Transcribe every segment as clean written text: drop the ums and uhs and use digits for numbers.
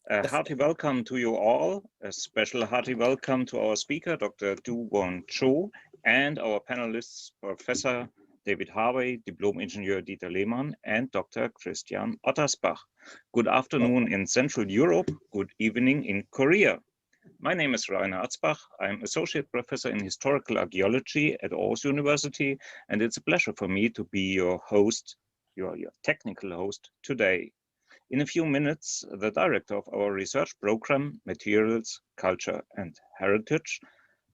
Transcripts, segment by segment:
A hearty welcome to you all. A special hearty welcome to our speaker, Dr. Do-Won Cho, and our panelists, Professor David Harvey, Diplom-Ingenieur Dieter Lehmann, and Dr. Christian Ottersbach. Good afternoon in Central Europe. Good evening in Korea. My name is Rainer Arzbach. I'm Associate Professor in Historical Archaeology at Aarhus University, and it's a pleasure for me to be your host, your technical host today. In a few minutes, the director of our research program, Materials, Culture and Heritage,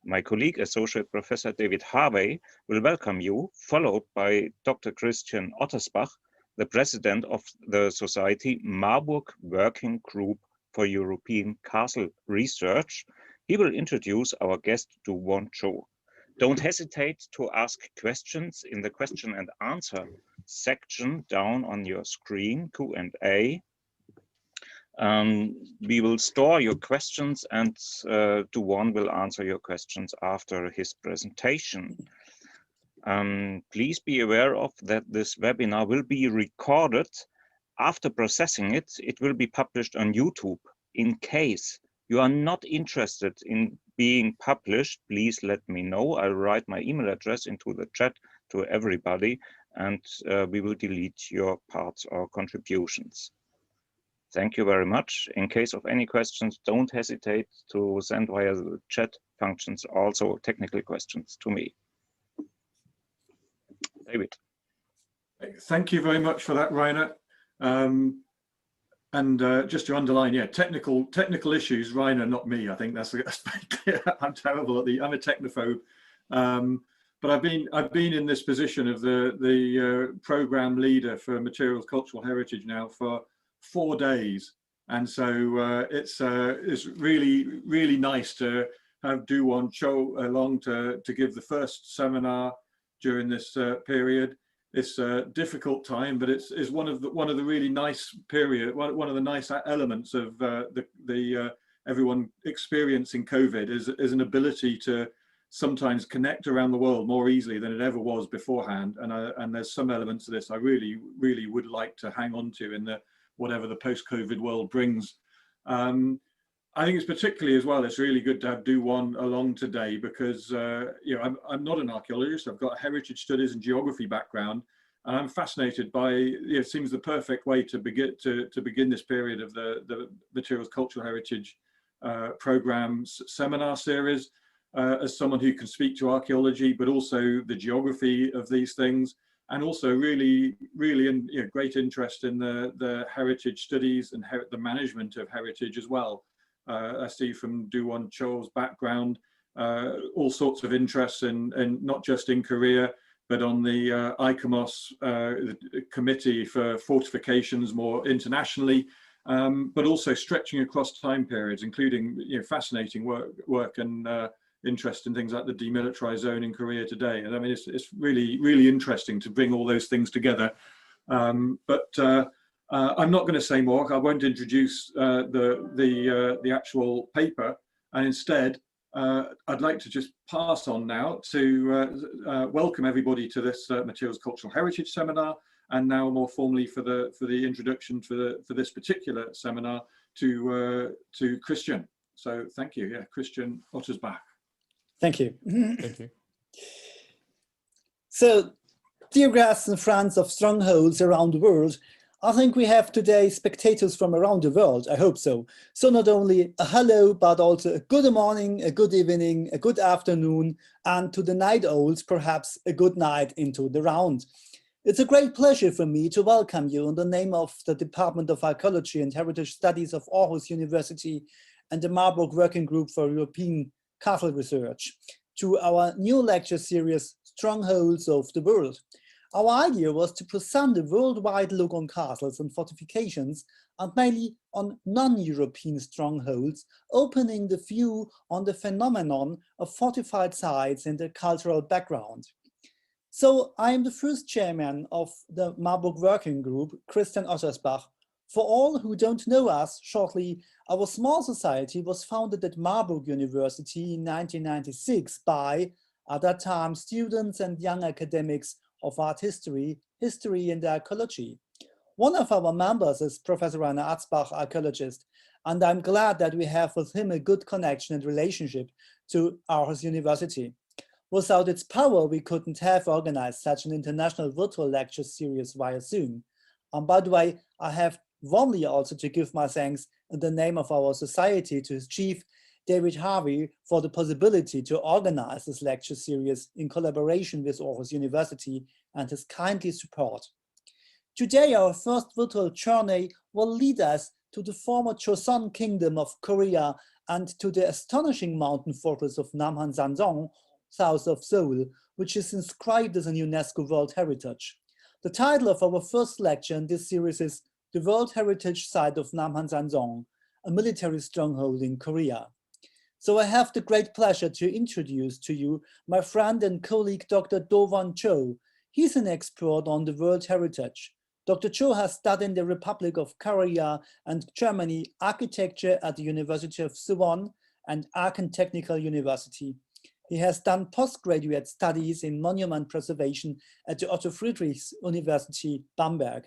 my colleague, Associate Professor David Harvey, will welcome you, followed by Dr. Christian Ottersbach, the president of the Society Marburg Working Group for European Castle Research. He will introduce our guest, Do-Won Cho. Don't hesitate to ask questions in the question and answer section down on your screen, Q&A. We will store your questions, and Do-Won will answer your questions after his presentation. Please be aware of that this webinar will be recorded. After processing it, it will be published on YouTube. In case you are not interested in being published, please let me know. I'll write my email address into the chat to everybody, and we will delete your parts or contributions. Thank you very much. In case of any questions, don't hesitate to send via the chat functions also technical questions to me. David. Thank you very much for that, Rainer. Just to underline, yeah, technical issues, Rainer, not me. I think that's very clear. I'm terrible at I'm a technophobe. But I've been in this position of the program leader for Materials Cultural Heritage now for 4 days, and so it's really nice to have Do-Won Cho along to give the first seminar during this period. It's a difficult time, but it's one of the really nice one of the nice elements of everyone experiencing COVID is an ability to sometimes connect around the world more easily than it ever was beforehand. And there's some elements of this I really would like to hang on to in whatever the post-COVID world brings. I think it's particularly as well, it's really good to have Do-Won along today because I'm not an archaeologist. I've got a heritage studies and geography background, and I'm fascinated by, it seems the perfect way to begin this period of the Materials Cultural Heritage program's seminar series, as someone who can speak to archaeology, but also the geography of these things, and also really great interest in the heritage studies and the management of heritage as well. I see from Do-Won Cho's background all sorts of interests in not just in Korea, but on the ICOMOS committee for fortifications more internationally, but also stretching across time periods, including fascinating work and interest in things like the demilitarized zone in Korea today. And I mean, it's really interesting to bring all those things together. I'm not going to say more. I won't introduce the actual paper, and instead I'd like to just pass on now to welcome everybody to this Materials Cultural Heritage seminar, and now more formally for the introduction for this particular seminar to Christian. So thank you. Yeah, Christian Ottersbach. Thank you. Thank you. So, dear guests and friends of Strongholds around the world, I think we have today spectators from around the world. I hope so. So not only a hello, but also a good morning, a good evening, a good afternoon, and to the night owls, perhaps a good night into the round. It's a great pleasure for me to welcome you in the name of the Department of Archaeology and Heritage Studies of Aarhus University and the Marburg Working Group for European Castle Research to our new lecture series, Strongholds of the World. Our idea was to present a worldwide look on castles and fortifications, and mainly on non-European strongholds, opening the view on the phenomenon of fortified sites and their cultural background. So I am the first chairman of the Marburg Working Group, Christian Ottersbach. For all who don't know us, shortly, our small society was founded at Marburg University in 1996 by, at that time, students and young academics of art history and archaeology. One of our members is Professor Rainer Atzbach, archaeologist, and I'm glad that we have with him a good connection and relationship to Aarhus University. Without its power, we couldn't have organized such an international virtual lecture series via Zoom. And by the way, I have warmly also to give my thanks in the name of our society to his chief, David Harvey, for the possibility to organize this lecture series in collaboration with Aarhus University and his kindly support. Today, our first virtual journey will lead us to the former Joseon Kingdom of Korea and to the astonishing mountain fortress of Namhansanseong, south of Seoul, which is inscribed as a UNESCO World Heritage. The title of our first lecture in this series is The World Heritage Site of Namhansanseong, a military stronghold in Korea. So I have the great pleasure to introduce to you my friend and colleague, Dr. Do-won Cho. He's an expert on the World Heritage. Dr. Cho has studied in the Republic of Korea and Germany architecture at the University of Suwon and Aachen Technical University. He has done postgraduate studies in monument preservation at the Otto Friedrichs University, Bamberg.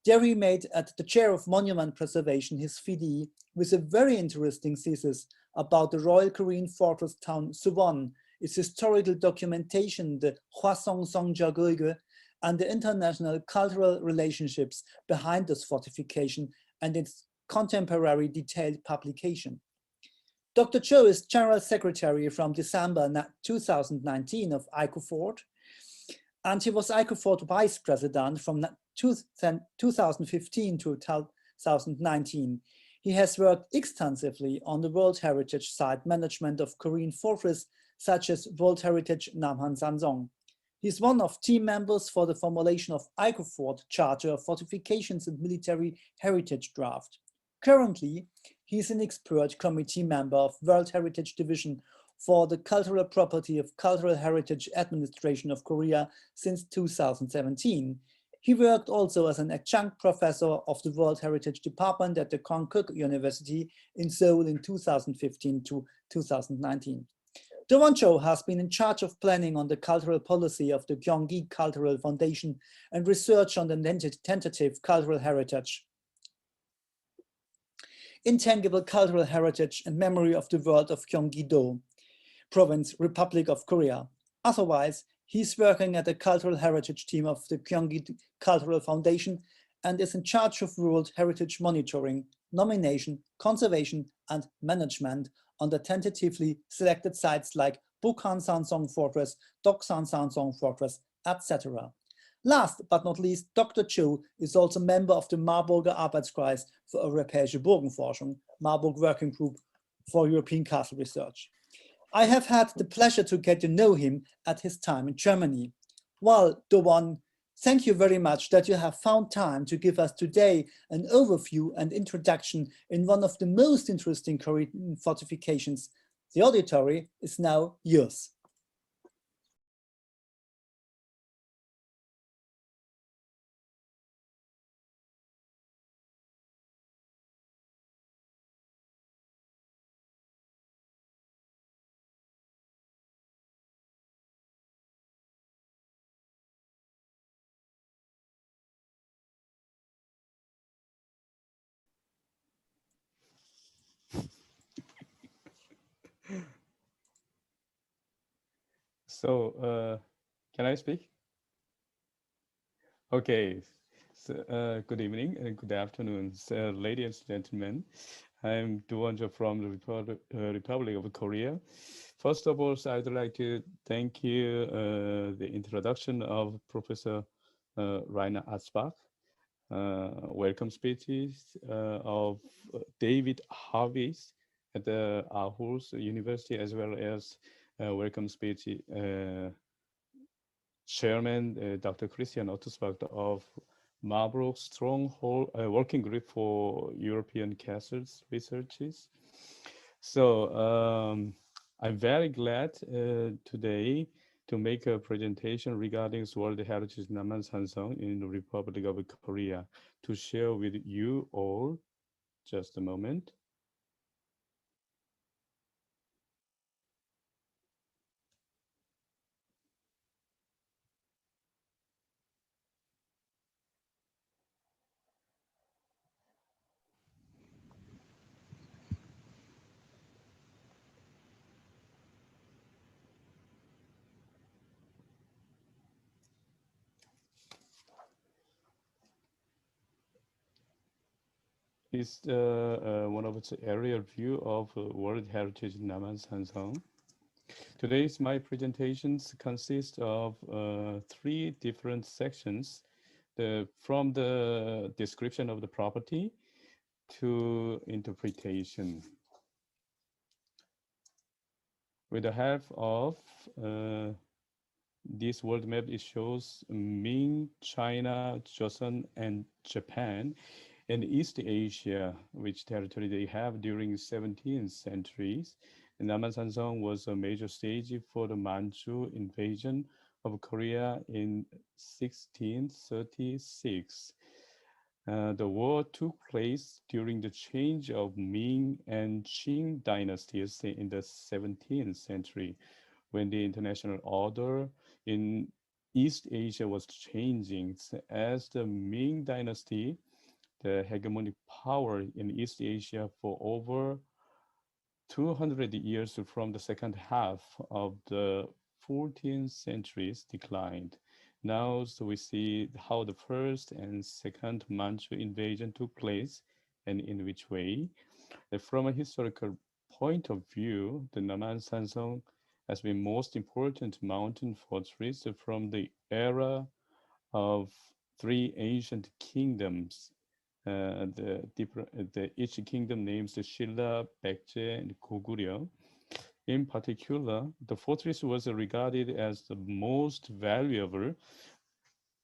There he made at the chair of monument preservation his PhD with a very interesting thesis about the Royal Korean fortress town Suwon, its historical documentation, the Hwasong-songja-geulge, and the international cultural relationships behind this fortification and its contemporary detailed publication. Dr. Cho is General Secretary from December 2019 of ICOFORT, and he was ICOFORT Vice President from 2015 to 2019. He has worked extensively on the World Heritage Site management of Korean fortresses, such as World Heritage Namhansanseong. He's one of team members for the formulation of ICOFORT Charter of Fortifications and Military Heritage Draft. Currently, he's an expert committee member of World Heritage Division for the Cultural Property of Cultural Heritage Administration of Korea since 2017. He worked also as an adjunct professor of the World Heritage Department at the Konkuk University in Seoul in 2015 to 2019. Do-won Cho has been in charge of planning on the cultural policy of the Gyeonggi Cultural Foundation and research on the tentative cultural heritage, intangible cultural heritage and memory of the world of Gyeonggi-do Province, Republic of Korea. Otherwise, he's working at the cultural heritage team of the Gyeonggi Cultural Foundation and is in charge of World Heritage monitoring, nomination, conservation, and management on the tentatively selected sites like Bukhansansong Fortress, Doksansansong Fortress, etc. Last but not least, Dr. Cho is also a member of the Marburger Arbeitskreis für Europäische Burgenforschung, Marburg Working Group for European Castle Research. I have had the pleasure to get to know him at his time in Germany. Well, Do-won, thank you very much that you have found time to give us today an overview and introduction in one of the most interesting Korean fortifications. The auditory is now yours. So, can I speak? Okay. So, good evening and good afternoon, ladies and gentlemen. I'm Do-won Cho from the Republic of Korea. First of all, I'd like to thank you the introduction of Professor Rainer Atzbach, welcome speeches of David Harvey at the Aarhus University, as well as welcome speech Chairman Dr. Christian Ottersbach of Marburg Stronghold Working Group for European Castles Researches. So I'm very glad today to make a presentation regarding World Heritage Namhansanseong in the Republic of Korea to share with you all. Just a moment. is one of its aerial view of World Heritage Namhansanseong. Today's my presentations consist of three different sections. From the description of the property to interpretation. With the help of this world map, it shows Ming, China, Joseon, and Japan, and East Asia, which territory they have during 17th centuries. And Namhansanseong was a major stage for the Manchu invasion of Korea in 1636. The war took place during the change of Ming and Qing dynasties in the 17th century, when the international order in East Asia was changing. As the Ming dynasty, the hegemonic power in East Asia for over 200 years from the second half of the 14th centuries declined. Now, so we see how the first and second Manchu invasion took place and in which way. From a historical point of view, the Namhansanseong has been most important mountain fortress from the era of three ancient kingdoms. Each kingdom names the Shilla, Baekje, and Goguryeo. In particular, the fortress was regarded as the most valuable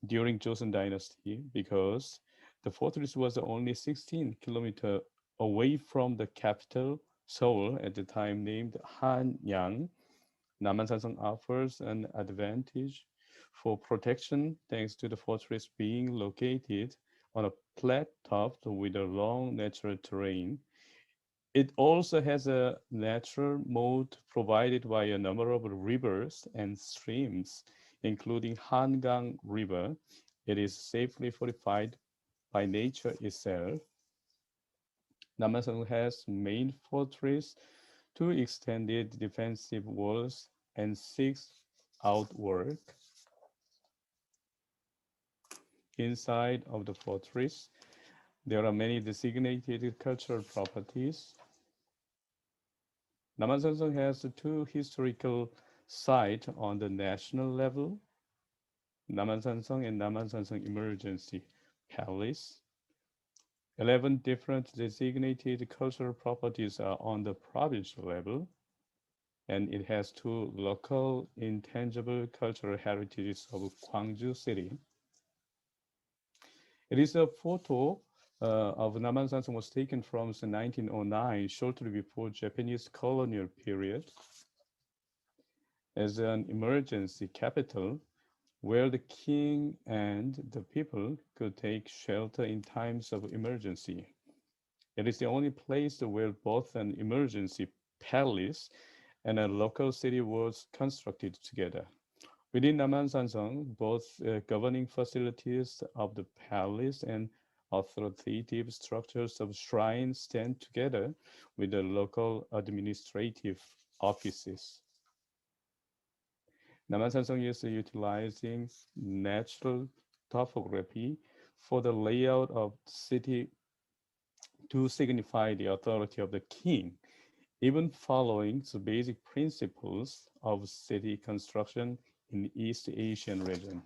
during Joseon Dynasty because the fortress was only 16 kilometers away from the capital, Seoul, at the time named Hanyang. Namhansanseong offers an advantage for protection thanks to the fortress being located on a flat top with a long natural terrain. It also has a natural moat provided by a number of rivers and streams, including Hangang River. It is safely fortified by nature itself. Namhansanseong has main fortress, two extended defensive walls, and 6 outwork. Inside of the fortress, there are many designated cultural properties. Namhansanseong has two historical sites on the national level, Namhansanseong and Namhansanseong Emergency Palace. 11 different designated cultural properties are on the provincial level, and it has two local intangible cultural heritages of Gwangju City. It is a photo of Namhansanseong was taken from 1909, shortly before Japanese colonial period, as an emergency capital where the king and the people could take shelter in times of emergency. It is the only place where both an emergency palace and a local city was constructed together. Within Namhansanseong, both governing facilities of the palace and authoritative structures of shrines stand together with the local administrative offices. Namhansanseong is utilizing natural topography for the layout of the city to signify the authority of the king, even following the basic principles of city construction in the East Asian region.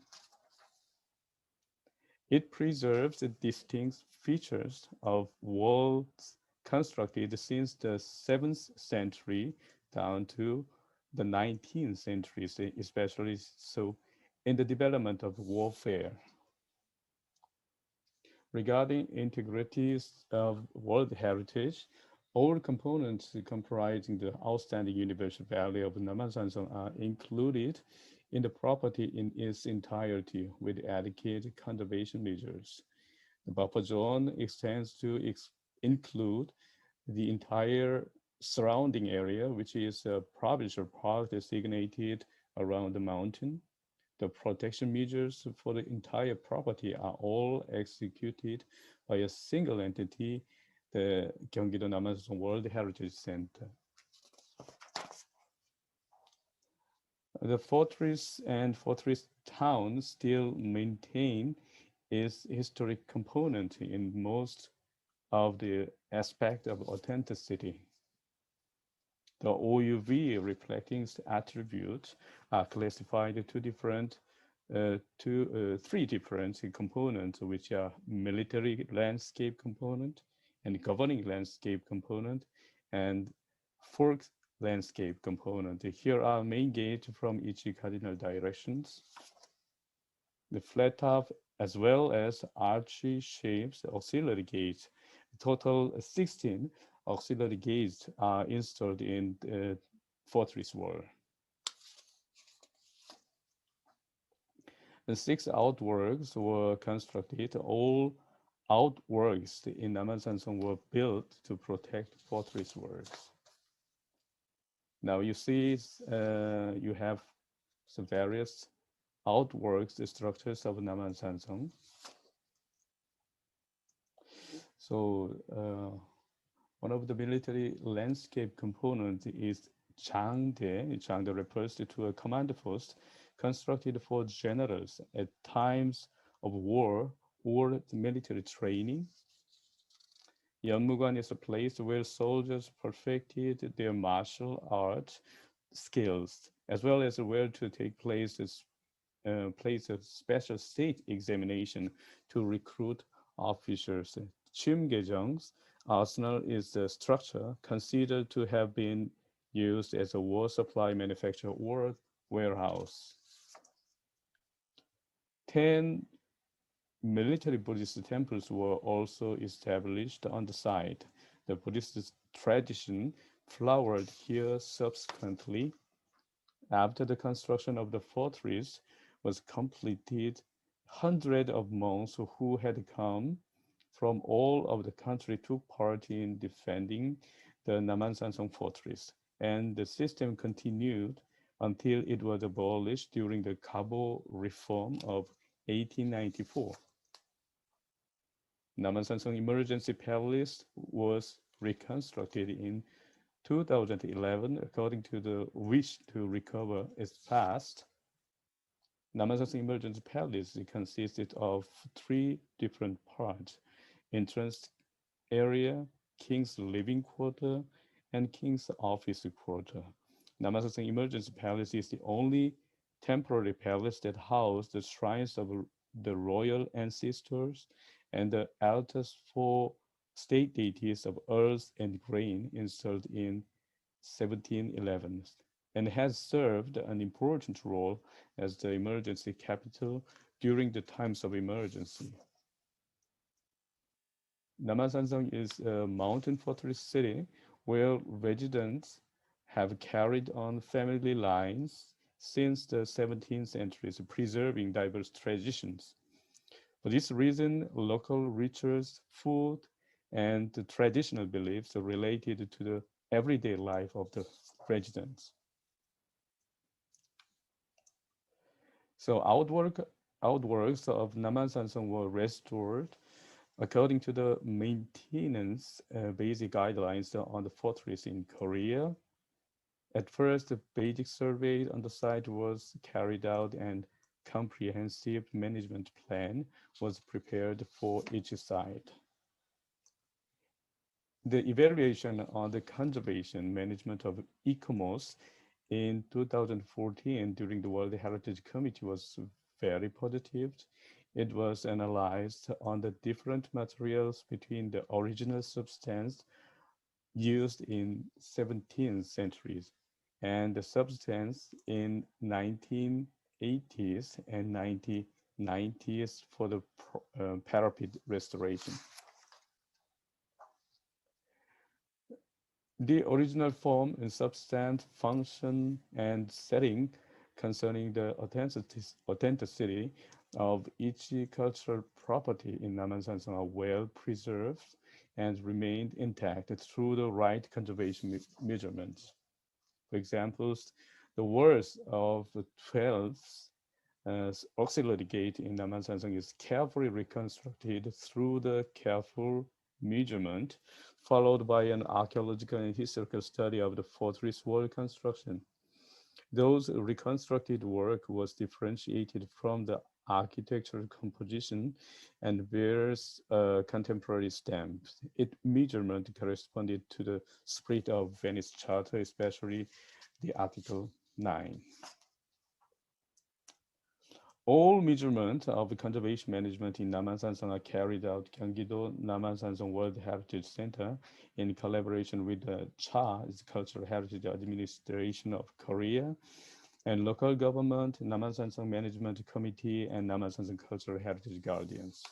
It preserves the distinct features of walls constructed since the 7th century down to the 19th century, especially so in the development of warfare. Regarding integrity of World Heritage, all components comprising the outstanding universal value of Namhansanseong are included in the property in its entirety with adequate conservation measures. The buffer zone extends to include the entire surrounding area, which is a provincial park designated around the mountain. The protection measures for the entire property are all executed by a single entity, the Gyeonggi-do Namhansanseong World Heritage Center. The fortress and fortress town still maintain its historic component in most of the aspect of authenticity. The OUV reflecting attributes are classified to three different components, which are military landscape component and governing landscape component and fork landscape component. Here are main gates from each cardinal directions. The flat top as well as archy shapes auxiliary gates. Total 16 auxiliary gates are installed in the fortress wall. The 6 outworks were constructed. All outworks in Namhansanseong were built to protect fortress works. Now you see you have some various outworks, the structures of Namhansanseong. So one of the military landscape components is Changde. Changde refers to a command post constructed for generals at times of war or military training. Yeonmugan is a place where soldiers perfected their martial art skills, as well as where to take place a special state examination to recruit officers. Chimgyeong's arsenal is a structure considered to have been used as a war supply manufacturer or warehouse. 10 military Buddhist temples were also established on the site. The Buddhist tradition flowered here subsequently. After the construction of the fortress was completed, hundreds of monks who had come from all over the country took part in defending the Namhansanseong fortress, and the system continued until it was abolished during the Kabo reform of 1894. Namhansanseong Emergency Palace was reconstructed in 2011 according to the wish to recover its past. Namhansanseong Emergency Palace consisted of 3 different parts: entrance area, King's living quarter, and King's office quarter. Namhansanseong Emergency Palace is the only temporary palace that housed the shrines of the royal ancestors and the altars for state deities of earth and grain installed in 1711, and has served an important role as the emergency capital during the times of emergency. Namhansanseong is a mountain fortress city where residents have carried on family lines since the 17th century, preserving diverse traditions. For this reason, local rituals, food, and the traditional beliefs are related to the everyday life of the residents. So outworks of Namhansanseong were restored according to the maintenance basic guidelines on the fortress in Korea. At first, the basic survey on the site was carried out and comprehensive management plan was prepared for each site. The evaluation on the conservation management of ECOMOS in 2014 during the World Heritage Committee was very positive. It was analyzed on the different materials between the original substance used in 17th centuries and the substance in 1980s and 1990s for the parapet restoration. The original form and substance, function, and setting concerning the authenticity of each cultural property in Namhansanseong are well preserved and remained intact through the right conservation measurements. For example, the walls of the 12th auxiliary gate in Namhansanseong is carefully reconstructed through the careful measurement, followed by an archaeological and historical study of the fortress wall construction. Those reconstructed work was differentiated from the architectural composition, and bears a contemporary stamp. Its measurement corresponded to the spirit of Venice Charter, especially the Article 9. All measurement of conservation management in Namhansanseong are carried out at Gyeonggi-do Namhansanseong World Heritage Center in collaboration with the CHA, Cultural Heritage Administration of Korea, and local government, Namhansanseong Management Committee, and Namhansanseong Cultural Heritage Guardians.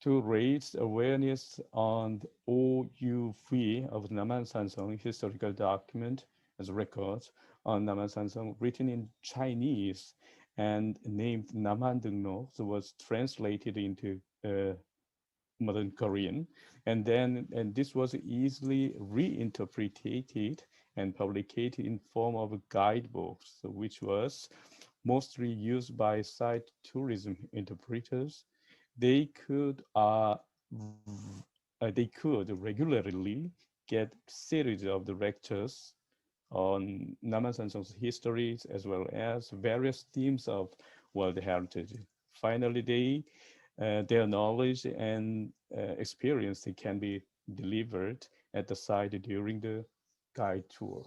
To raise awareness on the OUV of Namhansanseong historical document as records on Namhansanseong written in Chinese and named Namhanseong was translated into modern Korean, and this was easily reinterpreted and published in form of guidebooks, which was mostly used by site tourism interpreters. They could regularly get series of the lectures on Namhansanseong's histories as well as various themes of World Heritage. Finally, their knowledge and experience can be delivered at the site during the guide tour.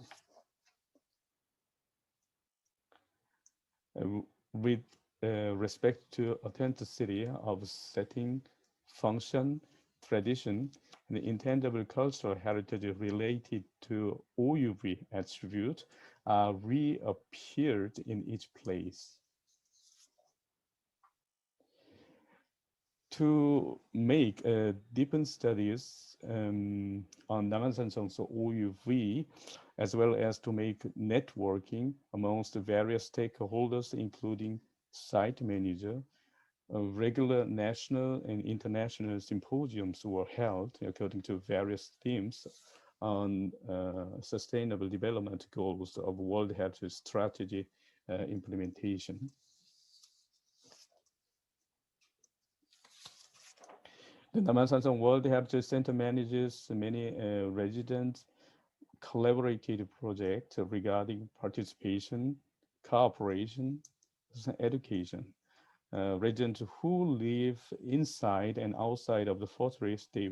With respect to authenticity of setting, function, tradition, and the intangible cultural heritage related to OUV attribute reappeared in each place. To make deepened studies on Namhansanseong's OUV, as well as to make networking amongst the various stakeholders, including site manager, regular national and international symposiums were held according to various themes on sustainable development goals of World Heritage Strategy implementation. The Namhansanseong World Heritage Center manages many resident collaborative projects regarding participation, cooperation, and education. Residents who live inside and outside of the fortress, they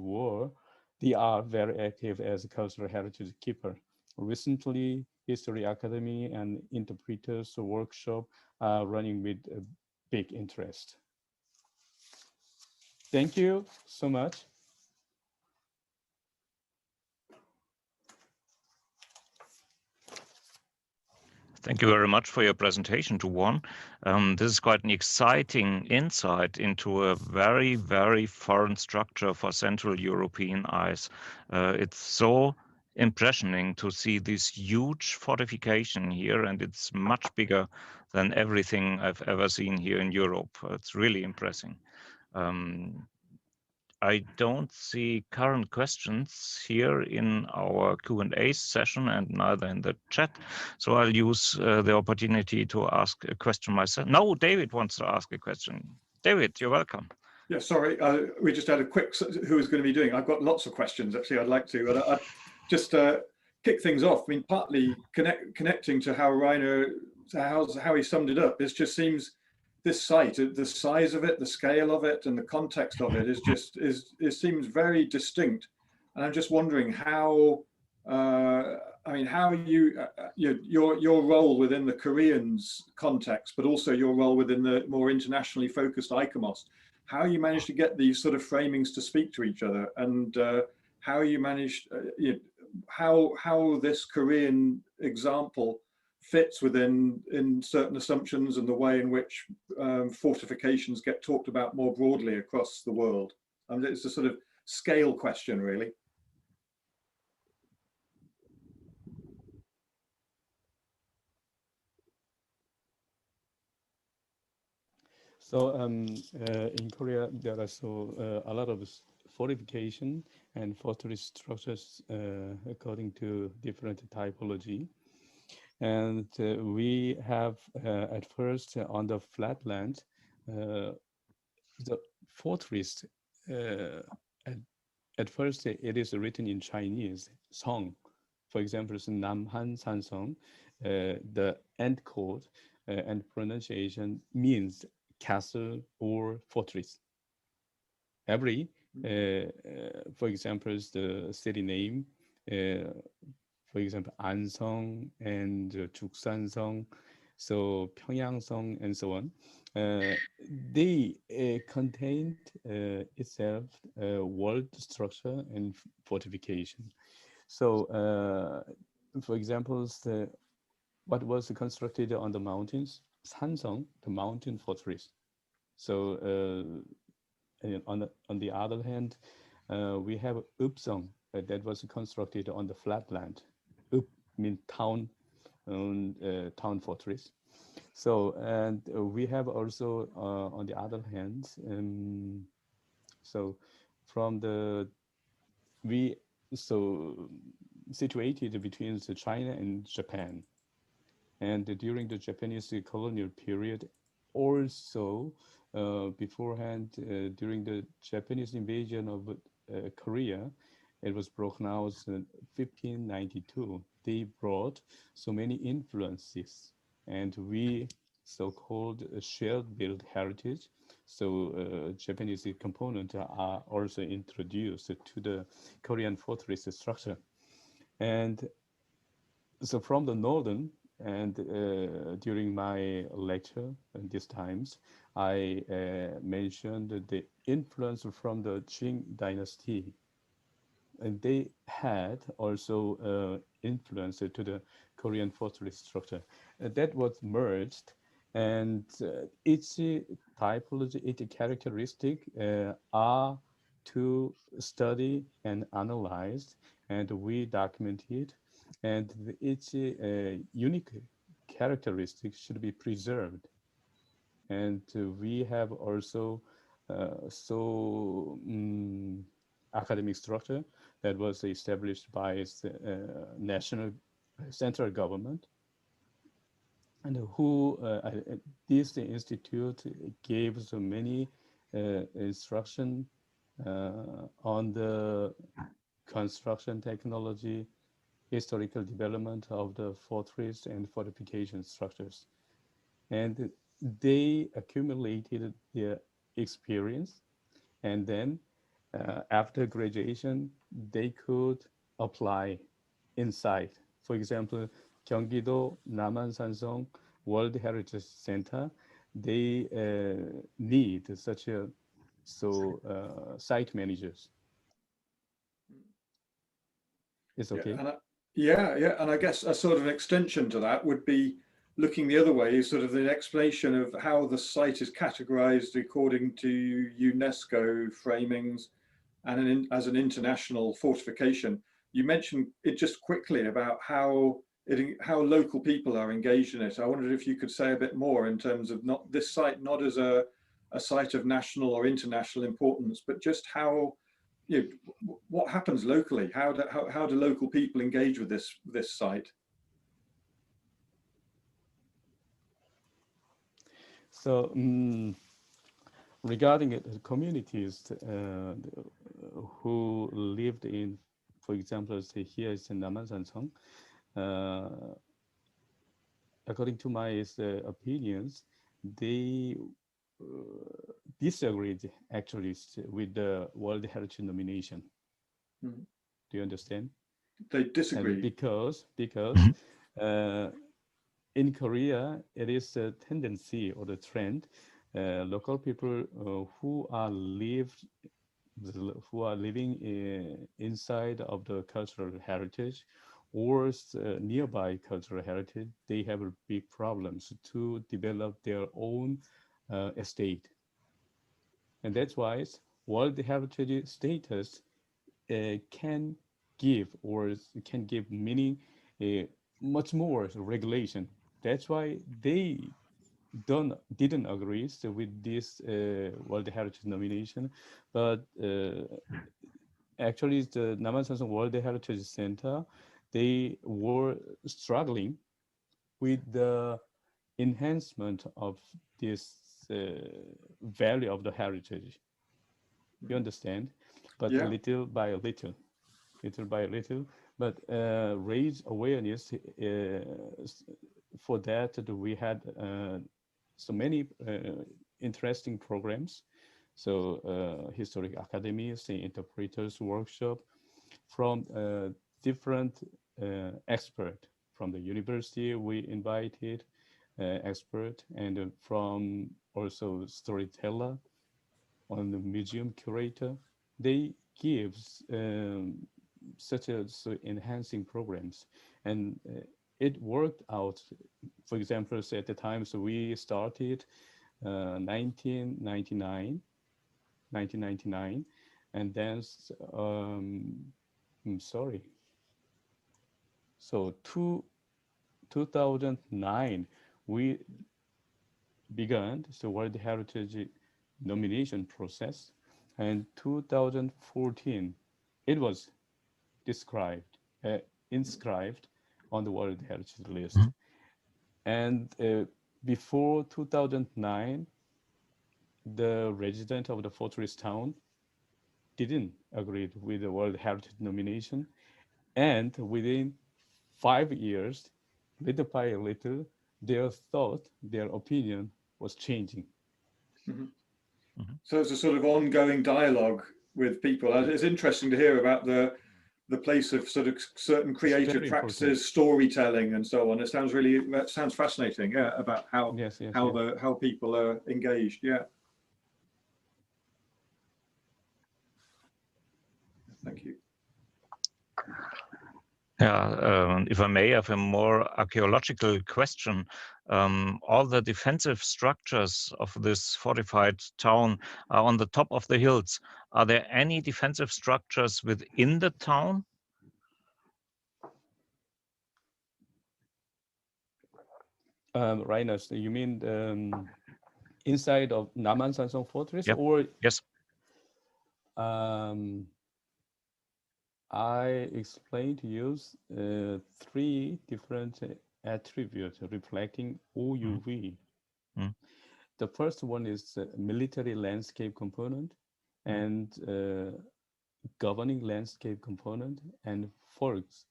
are very active as a cultural heritage keeper. Recently, History Academy and interpreters workshop are running with a big interest. Thank you so much. Thank you very much for your presentation, Duwon. This is quite an exciting insight into a very, very foreign structure for Central European eyes. It's so impressioning to see this huge fortification here, and it's much bigger than everything I've ever seen here in Europe. It's really impressive. I don't see current questions here in our Q&A session and neither in the chat. So I'll use the opportunity to ask a question myself. No, David wants to ask a question. David, you're welcome. Yeah, sorry, we just had a quick, who is going to be doing? I've got lots of questions, actually, I'd like to. I'd just kick things off. I mean, partly connecting to how Rainer, how he summed it up, it just seems this site, the size of it, the scale of it, and the context of it is just it seems very distinct. And I'm just wondering how, I mean, how your role within the Koreans context, but also your role within the more internationally focused ICOMOS, how you managed to get these sort of framings to speak to each other, and how you managed, how this Korean example fits within certain assumptions and the way in which fortifications get talked about more broadly across the world. It's a sort of scale question, really. So in Korea, there are a lot of fortification and fortress structures according to different typology. And we have at first on the flatland, the fortress, at first it is written in Chinese, Song. For example, it's Namhansanseong, the end code and pronunciation means castle or fortress. Every, for example, the city name, for example, Ansong and Juksansong, so Pyongyangsong and so on. They contained itself walled structure and fortification. So, for example, what was constructed on the mountains, Sansong, the mountain fortress. So, and on the other hand, we have Upsong that was constructed on the flatland. Up means town, town fortress. So, and we have also on the other hand, so from the we so situated between China and Japan, and during the Japanese colonial period, also beforehand during the Japanese invasion of Korea, it was broken out in 1592. They brought so many influences, and we so-called shared built heritage. So Japanese components are also introduced to the Korean fortress structure. And so from the northern, and during my lecture and these times, I mentioned the influence from the Qing dynasty. And they had also influence to the Korean fortress structure. That was merged, and its typology, its characteristic are to study and analyze, and we document it, and its unique characteristics should be preserved. And we have also academic structure that was established by the national central government, and who this institute gave so many instruction on the construction technology, historical development of the fortress and fortification structures. And they accumulated their experience, and then after graduation, they could apply inside. For example, Gyeonggi-do Namhansanseong World Heritage Center, they need such a site managers. It's okay. Yeah, and I guess a sort of an extension to that would be looking the other way, is sort of the explanation of how the site is categorized according to UNESCO framings and as an international fortification. You mentioned it just quickly about how local people are engaged in it. I wondered if you could say a bit more in terms of not this site, not as a site of national or international importance, but just how, what happens locally? How do local people engage with this site? So regarding it, communities who lived in, for example, say here is in Namhansanseong, according to my opinions, they disagreed actually with the World Heritage nomination. Do you understand? They disagree. And because in Korea, it is a tendency or the trend, local people who are living inside of the cultural heritage or nearby cultural heritage, they have big problems to develop their own estate. And that's why World Heritage status can give meaning much more regulation. That's why they didn't agree with this World Heritage nomination, but actually the Namhansanseong World Heritage Center, they were struggling with the enhancement of this value of the heritage. You understand? But Yeah. little by little, but raise awareness for that, we had so many interesting programs. So historic academies, the interpreters workshop from different experts from the university. We invited expert, and from also storyteller on the museum curator. They give such enhancing programs, and it worked out. For example, at the time, so we started 1999, and then I'm sorry. So 2009, we began the World Heritage nomination process, and 2014, it was inscribed on the World Heritage list. And before 2009, the resident of the fortress town didn't agree with the World Heritage nomination. And within 5 years, little by little, their thought, their opinion was changing. So it's a sort of ongoing dialogue with people. It's interesting to hear about the place of sort of certain creative practices, storytelling, and so on. That sounds fascinating. Yeah, about how how people are engaged. Yeah. Thank you. Yeah, if I may, I have a more archaeological question. All the defensive structures of this fortified town are on the top of the hills. Are there any defensive structures within the town? Rainer, so you mean inside of Namhansanseong fortress? Yep. Or yes? I explained to you 3 different attributes reflecting OUV. The first one is military landscape component, and governing landscape component, and forest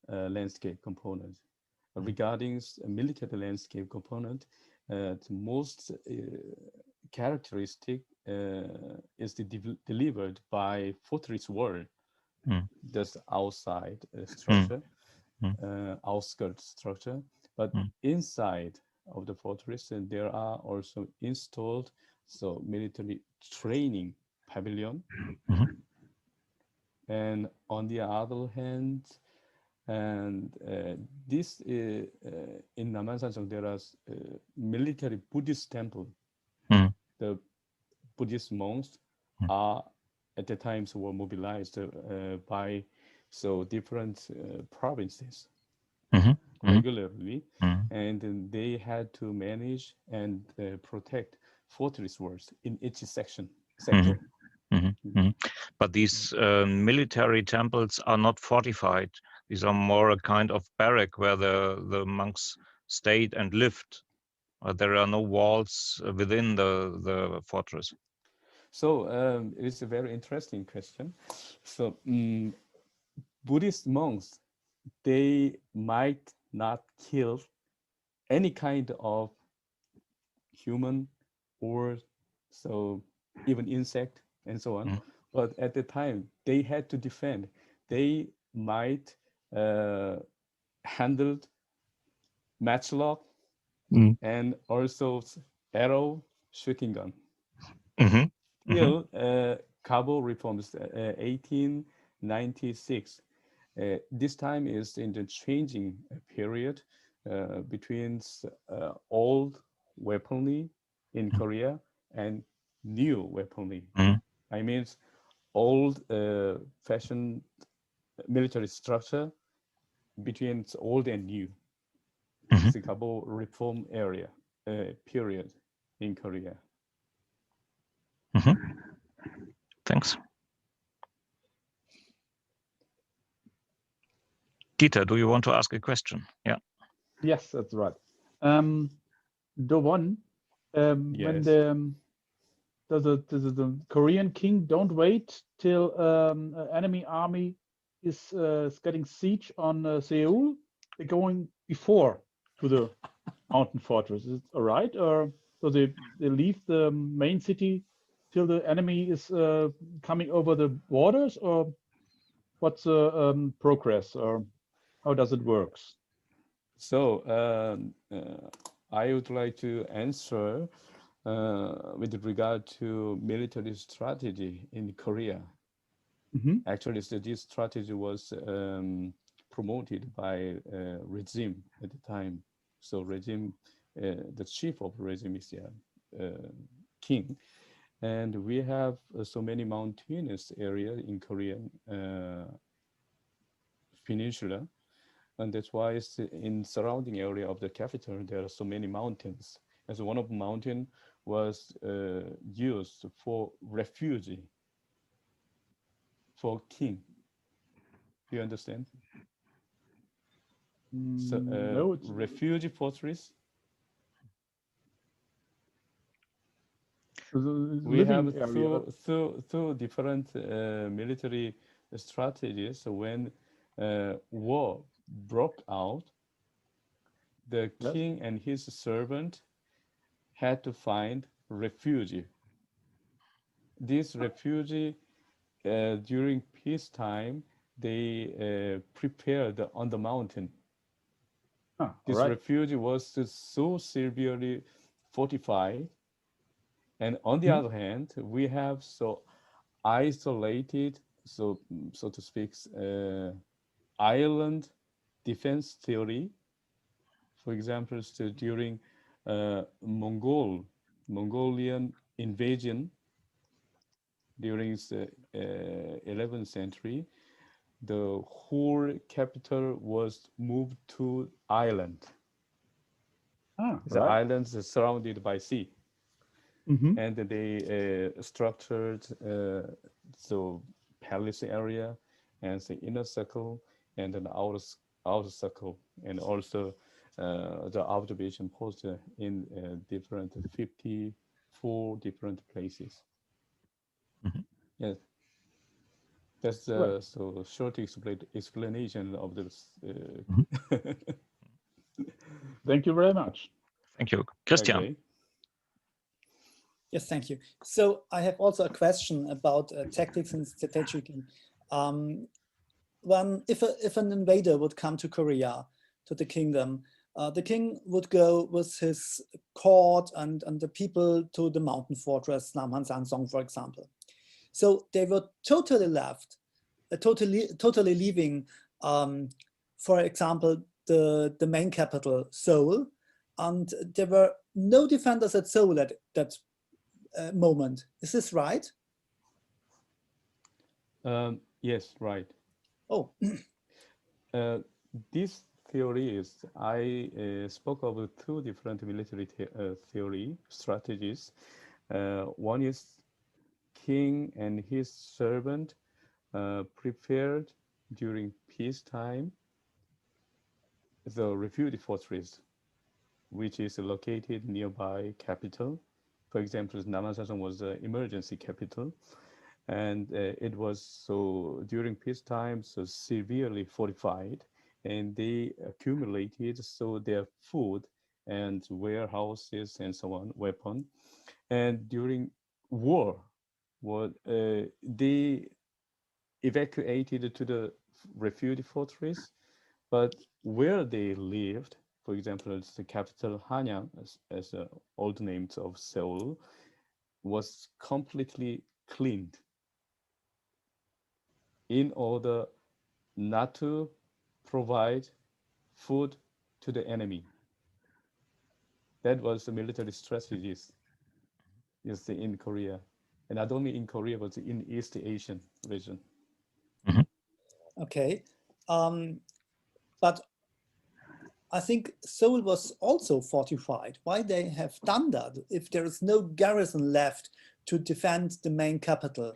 landscape component. Regarding military landscape component, the most characteristic is delivered by fortress wall. That's outside structure, outskirts structure, but inside of the fortress, and there are also installed military training pavilion. And on the other hand, and this in Namhansanseong, there are military Buddhist temple. The Buddhist monks are at the times were mobilized by different provinces regularly, and they had to manage and protect fortress walls in each sector. But these military temples are not fortified. These are more a kind of barrack where the monks stayed and lived. There are no walls within the fortress. So it's a very interesting question. So Buddhist monks, they might not kill any kind of human or even insect and so on. But at the time, they had to defend. They might handle matchlock and also arrow shooting gun. Till Cabo reforms, 1896. This time is in the changing period between old weaponry in Korea and new weaponry. I mean, old fashioned military structure between old and new. It's the Cabo reform period in Korea. Thanks. Dieter, do you want to ask a question? Yeah. Yes, that's right. The one when the Korean king don't wait till enemy army is getting siege on Seoul. They're going before to the mountain fortress. Is it all right, or so they leave the main city till the enemy is coming over the borders, or what's the progress, or how does it works? So I would like to answer with regard to military strategy in Korea. Actually, so this strategy was promoted by regime at the time. So regime, the chief of regime is the king, and we have so many mountainous areas in Korean peninsula, and that's why it's in surrounding area of the capital there are so many mountains. As one of the mountain was used for refugee for king. Do you understand? So No, it's refugee fortress. We have living area. two different military strategies. So when war broke out, the Yes. king and his servant had to find refugee. This refugee during peacetime, they prepared on the mountain. This Right. refugee was so severely fortified. And on the other hand, we have so isolated, so to speak, island defense theory. For example, so during Mongolian invasion during the 11th century, the whole capital was moved to island. The Right. islands are surrounded by sea. And they structured so palace area and the inner circle and an outer circle, and also the observation post in different 54 different places. Yes, that's Right. so short explanation of this. Thank you very much. Thank you. Christian. Okay. Yes, thank you. So I have also a question about tactics and strategy. If an invader would come to Korea, to the kingdom, the king would go with his court and the people to the mountain fortress Namhansanseong, for example. So they were totally left, totally leaving, for example, the main capital, Seoul, and there were no defenders at Seoul at that moment. Is this right? Yes, right. Oh. This theory is, I spoke of two different military theory strategies. One is king and his servant prepared during peacetime the refugee fortress, which is located nearby capital. For example, Namhansanseong was the emergency capital, and it was so during peacetime so severely fortified, and they accumulated so their food and warehouses and so on, weapon, and during war, they evacuated to the refugee fortress, but where they lived, for example, it's the capital Hanyang, as the old names of Seoul, was completely cleaned in order not to provide food to the enemy. That was the military strategies in Korea, and not only in Korea, but in East Asian region. Okay, but I think Seoul was also fortified. Why they have done that if there is no garrison left to defend the main capital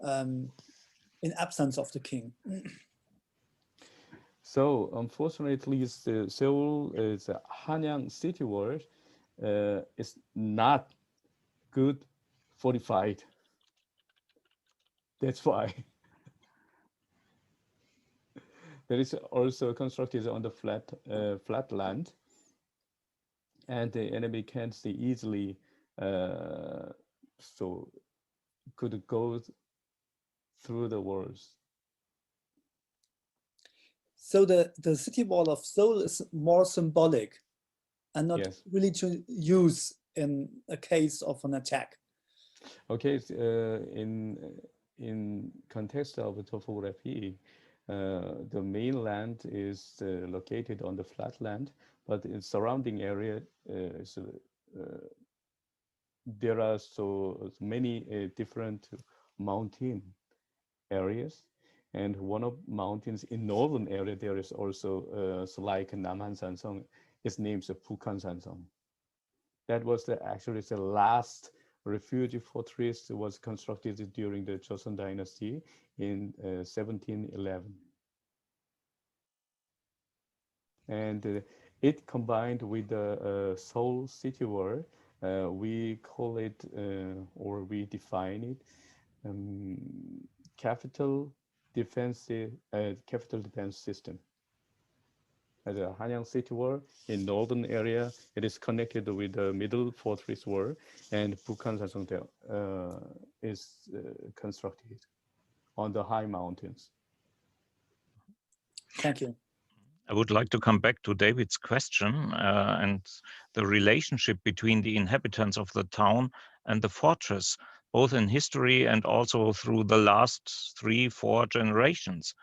in absence of the king? So unfortunately, Seoul is Hanyang city wall is not good fortified. That's why. There is also constructed on the flat land, and the enemy can't see easily, so could go through the walls. So the city wall of Seoul is more symbolic and not Yes. really to use in a case of an attack. Okay, in context of the topography, the mainland is located on the flatland, but in surrounding area there are so many different mountain areas, and one of mountains in northern area there is also so like Namhansanseong. Its name is Bukhansansong. That was actually the last refugee fortress was constructed during the Joseon Dynasty in 1711. And it combined with the Seoul city wall. We call it, or we define it, capital defense system. As a Hanyang city wall in northern area, it is connected with the middle fortress wall, and Bukhansansong is constructed on the high mountains. Thank you. I would like to come back to David's question and the relationship between the inhabitants of the town and the fortress, both in history and also through the last 3-4 generations.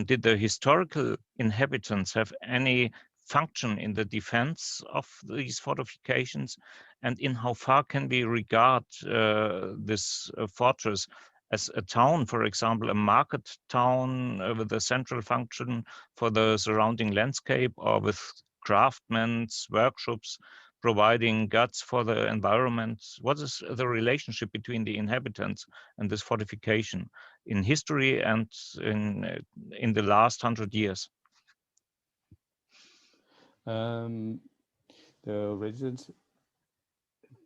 Did the historical inhabitants have any function in the defense of these fortifications? And in how far can we regard this fortress as a town, for example, a market town with a central function for the surrounding landscape, or with craftsmen's workshops providing goods for the environment? What is the relationship between the inhabitants and this fortification in history and in the last 100 years? The residents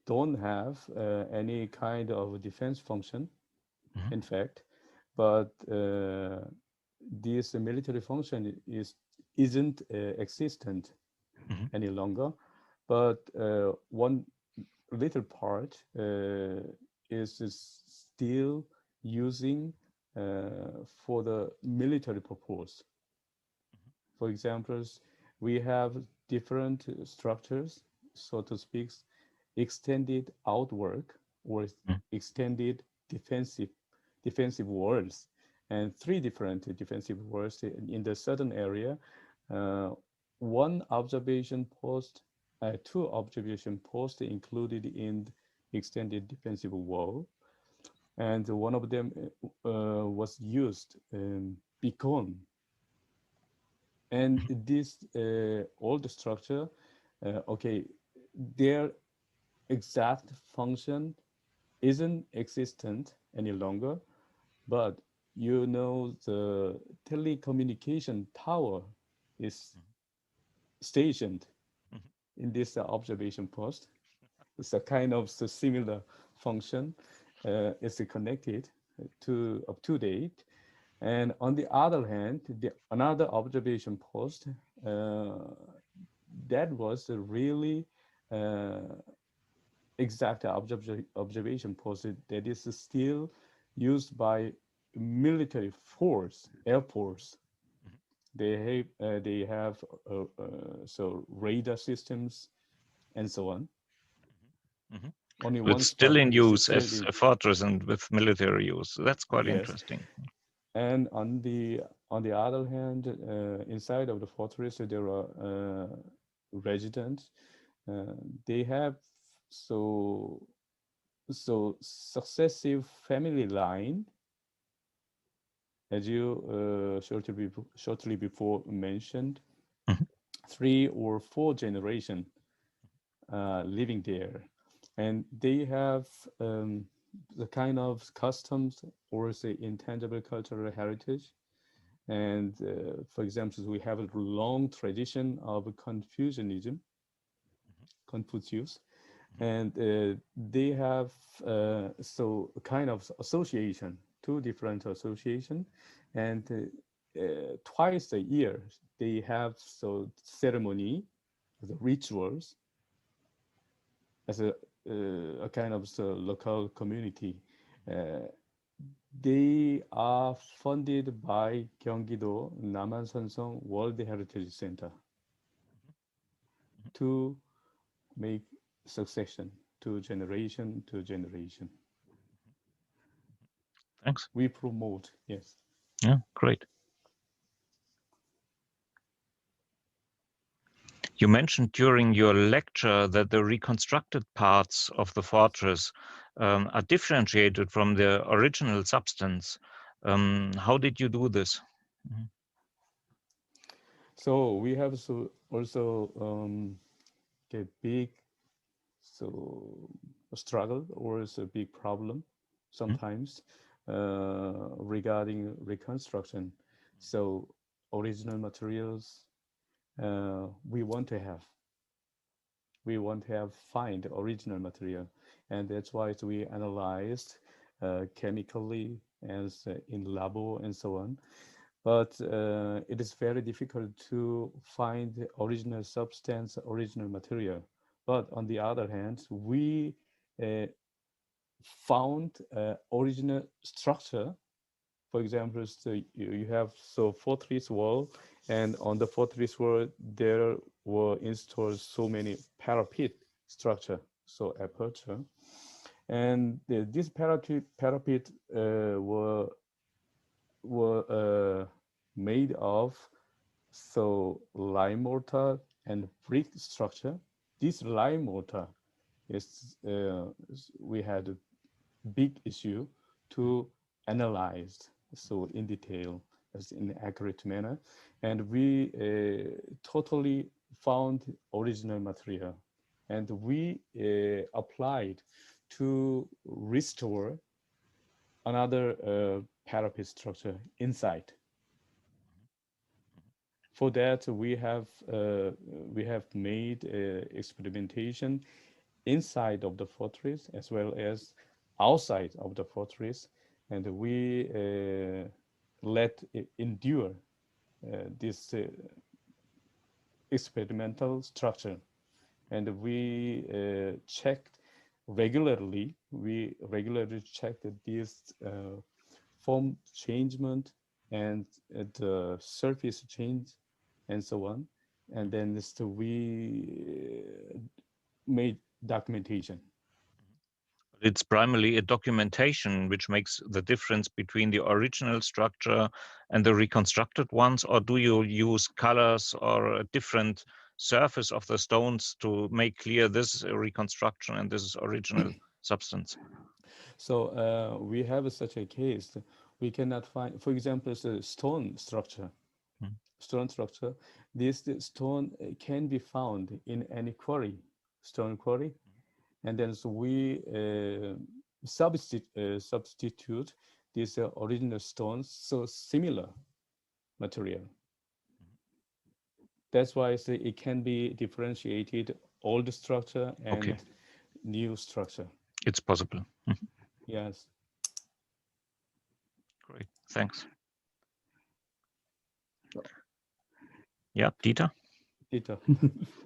don't have any kind of defense function, in fact, but this military function isn't existent any longer. But one little part is still using for the military purpose. For example, we have different structures, so to speak, extended outwork or extended defensive walls, and 3 different defensive walls in the southern area. 1 observation post, 2 observation posts included in extended defensive wall, and one of them was used beacon. And this old structure, okay, their exact function isn't existent any longer, but you know the telecommunication tower is stationed in this observation post. It's a kind of similar function. It's connected to up to date. And on the other hand, another observation post that was a really exact observation post that is still used by military force, air force. They have so radar systems and so on. Only It's one still in use as in a fortress and with military use. That's quite Yes. interesting. And on the other hand, inside of the fortress there are residents. They have so successive family line, as you shortly before mentioned, 3 or 4 generation living there, and they have the kind of customs or say intangible cultural heritage. And for example, we have a long tradition of Confucianism, Confucius, and they have so kind of association, 2 different association, and twice a year they have so ceremony, the rituals, as a kind of local community. They are funded by Gyeonggi-do Namhansanseong World Heritage Center to make succession to generation to generation. Thanks. We promote, yes. Yeah, great. You mentioned during your lecture that the reconstructed parts of the fortress are differentiated from the original substance. How did you do this? So we have also a big struggle, or it's a big problem sometimes regarding reconstruction. So original materials we want to find original material, and that's why we analyzed chemically as in labo and so on. But it is very difficult to find the original substance, original material. But on the other hand, we found original structure. For example, so you have fortress wall, and on the fortress wall there were installed so many parapet structure, so aperture, and this parapet were made of lime mortar and brick structure. This lime mortar is we had a big issue to analyze in detail as in accurate manner, and we totally found original material, and we applied to restore another parapet structure inside. For that, we have made experimentation inside of the fortress as well as outside of the fortress, and we let it endure this experimental structure, and we checked regularly. We regularly checked this form changement and the surface change and so on, and then we made documentation. It's primarily a documentation which makes the difference between the original structure and the reconstructed ones, or do you use colors or a different surface of the stones to make clear this is a reconstruction and this is original substance? So we have such a case. We cannot find, for example, the stone structure. Stone structure. This stone can be found in any quarry, stone quarry, and then so we substitute these original stones, so similar material. That's why it can be differentiated, old structure and new structure. It's possible. Yes. Great, thanks. Yeah, Dieter?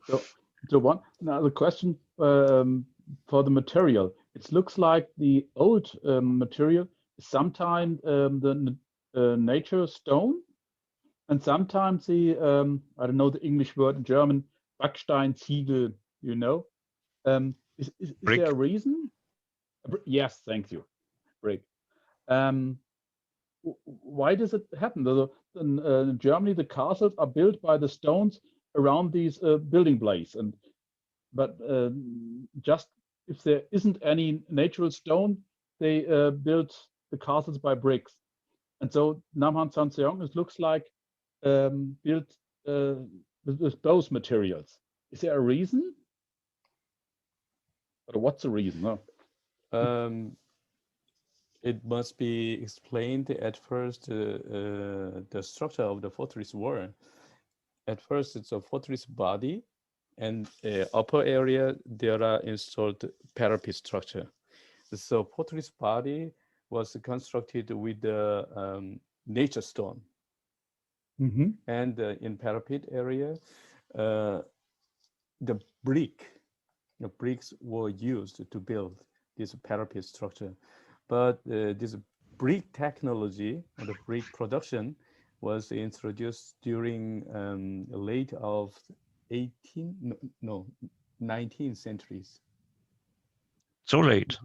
So another question for the material. It looks like the old material is sometimes the nature stone, and sometimes the I don't know the English word in German, Backsteinziegel. You know, is there a reason? Yes, thank you. Brick. Why does it happen? In Germany, the castles are built by the stones around these building blades, but just if there isn't any natural stone, they build the castles by bricks. And so Namhansanseong, it looks like built with those materials. Is there a reason? Or what's the reason? No? It must be explained at first the structure of the fortress wall. At first, it's a fortress body, and upper area there are installed parapet structure. So fortress body was constructed with the nature stone, and in parapet area, the brick bricks were used to build this parapet structure. But this brick technology or the brick production was introduced during late of 19th centuries. So late.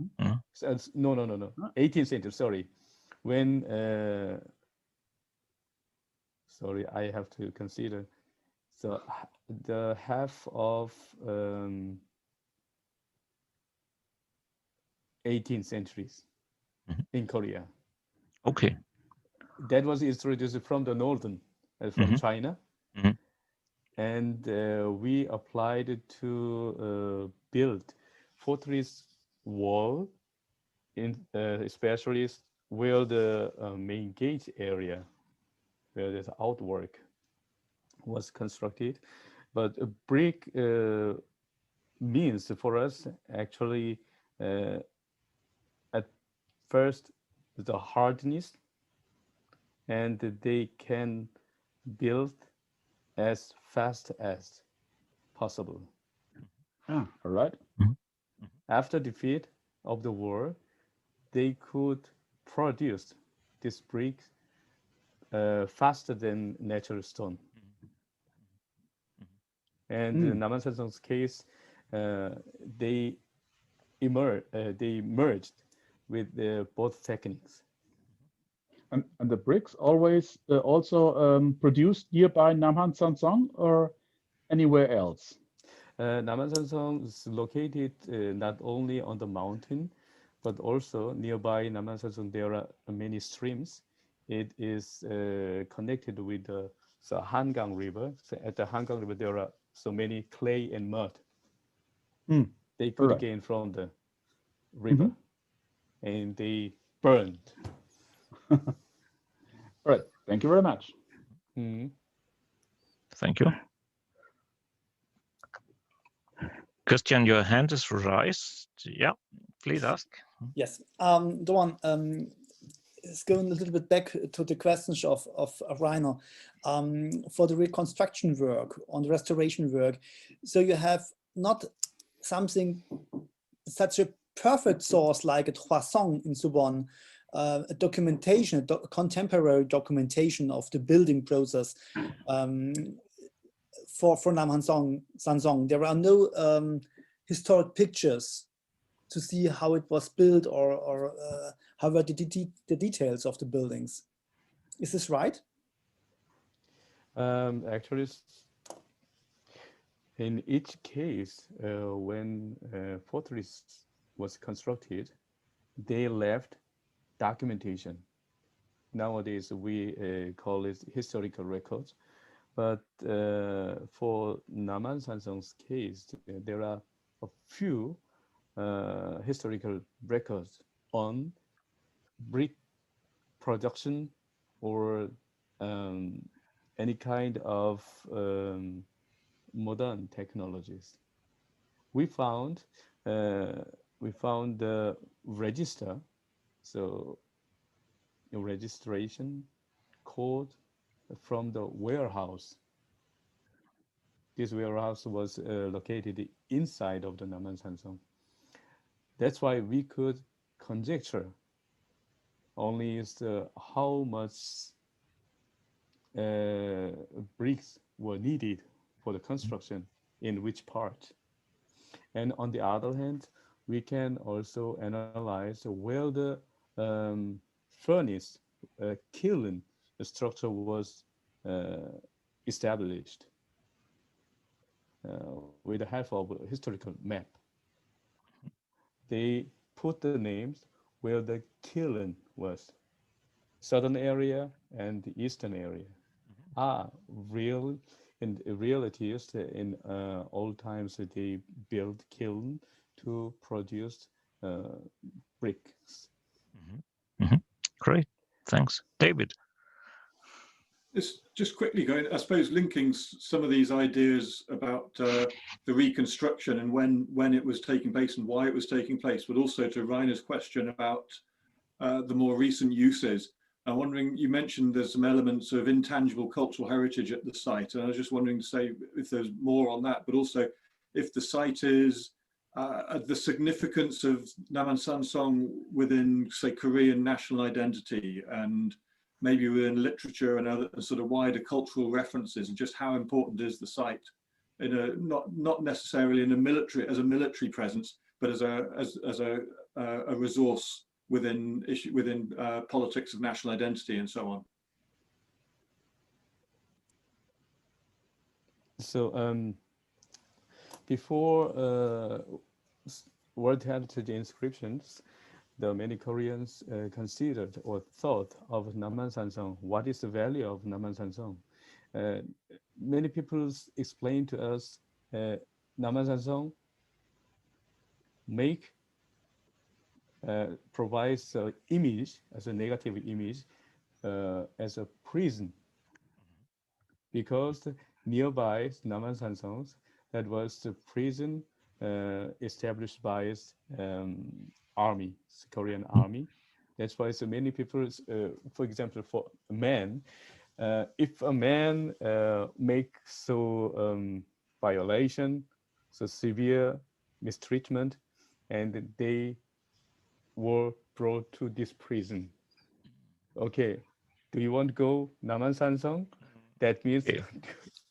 So, no, 18th century, sorry. When, sorry, I have to consider. So the half of 18th centuries in Korea. Okay. That was introduced from the northern, from China. And we applied it to build fortress wall, especially where the main gate area, where the outwork was constructed. But a brick means for us actually at first the hardness, and they can build as fast as possible. Ah, all right. After defeat of the war, they could produce this brick faster than natural stone. And in Namhansanseong's case, they merged with both techniques. And the bricks always also produced nearby Namhansanseong or anywhere else? Namhansanseong is located not only on the mountain, but also nearby Namhansanseong there are many streams. It is connected with the Hangang River. So at the Hangang River there are so many clay and mud. They could gain from the river, and they burned. All right, thank you very much. Thank you. Christian, your hand is raised. Yeah, please ask. Yes, the one is going a little bit back to the questions of Rainer for the reconstruction work, on the restoration work. So you have not something such a perfect source like a Hwasong in Suwon, a documentation, contemporary documentation of the building process for Namhansanseong. There are no historic pictures to see how it was built or how were the details of the buildings. Is this right? Actually, in each case, when fortress was constructed, they left documentation. Nowadays, we call it historical records. But for Namhansanseong's case, there are a few historical records on brick production or any kind of modern technologies. We found the register, so a registration code from the warehouse. This warehouse was located inside of the Namhansanseong. That's why we could conjecture only is how much bricks were needed for the construction in which part. And on the other hand, we can also analyze where the furnace kiln structure was established with the help of a historical map. They put the names where the kiln was. Southern area and the eastern area are real. In reality, in old times, they built kiln to produce bricks. Great, thanks. David. Just quickly going, I suppose, linking some of these ideas about the reconstruction and when it was taking place and why it was taking place, but also to Rainer's question about the more recent uses. I'm wondering, you mentioned there's some elements of intangible cultural heritage at the site, and I was just wondering to say if there's more on that, but also if the site is the significance of Namhansanseong within, say, Korean national identity, and maybe within literature and other sort of wider cultural references, and just how important is the site in a not necessarily in a military presence, but as a resource within politics of national identity and so on. So before World Heritage inscriptions, the many Koreans considered or thought of Namhansanseong. What is the value of Namhansanseong? Many people explain to us Namhansanseong provides an image, as a negative image, as a prison, because nearby Namhansanseong, that was the prison established by army, Korean army. That's why so many people, for example, for a man, if a man makes violation, so severe mistreatment, and they were brought to this prison. Okay, do you want to go Namhansanseong? That means,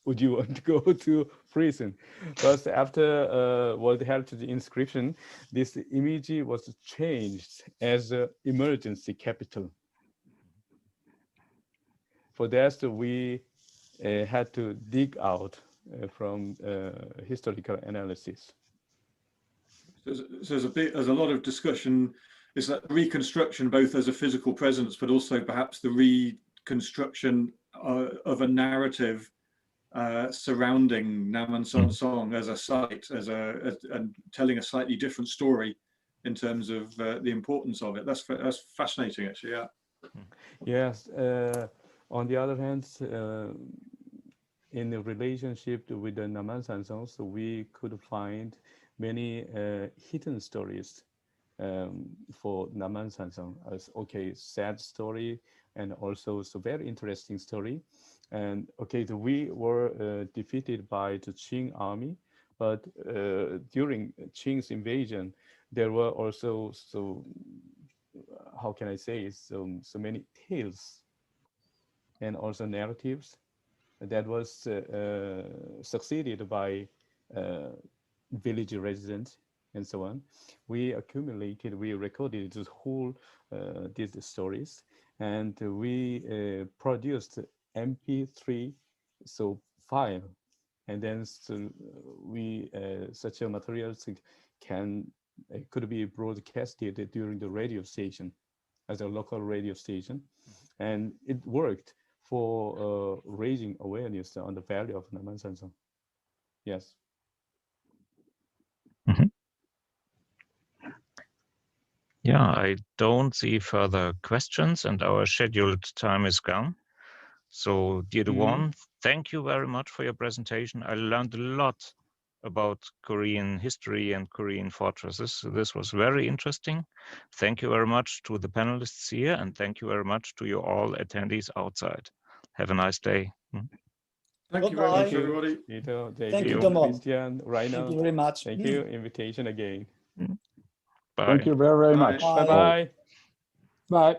would you want to go to prison? But after World Heritage inscription, this image was changed as an emergency capital. For that, we had to dig out from historical analysis. So there's a lot of discussion. Is that reconstruction, both as a physical presence, but also perhaps the reconstruction of a narrative surrounding Namhansanseong as a site, and telling a slightly different story in terms of the importance of it. That's fascinating, actually. Yeah. Yes. On the other hand, in the relationship with the Namhansanseong, so we could find many hidden stories for Namhansanseong, as sad story, and also a very interesting story. And we were defeated by the Qing army, but during Qing's invasion, there were also how can I say, so many tales and also narratives that was succeeded by village residents and so on. We recorded the whole these stories, and we produced MP3 file, and then we such a materials could be broadcasted during the radio station, as a local radio station, and it worked for raising awareness on the value of Namhansanseong. Yes. Mm-hmm. Yeah, I don't see further questions, and our scheduled time is gone. So, dear Duwon, thank you very much for your presentation. I learned a lot about Korean history and Korean fortresses. This was very interesting. Thank you very much to the panelists here, and thank you very much to you all attendees outside. Have a nice day. Thank you very much, everybody. Thank you, Domon. Christian, Rainer. Thank you very much. Thank you. Invitation again. Bye. Thank you very, very much. Bye-bye. Bye.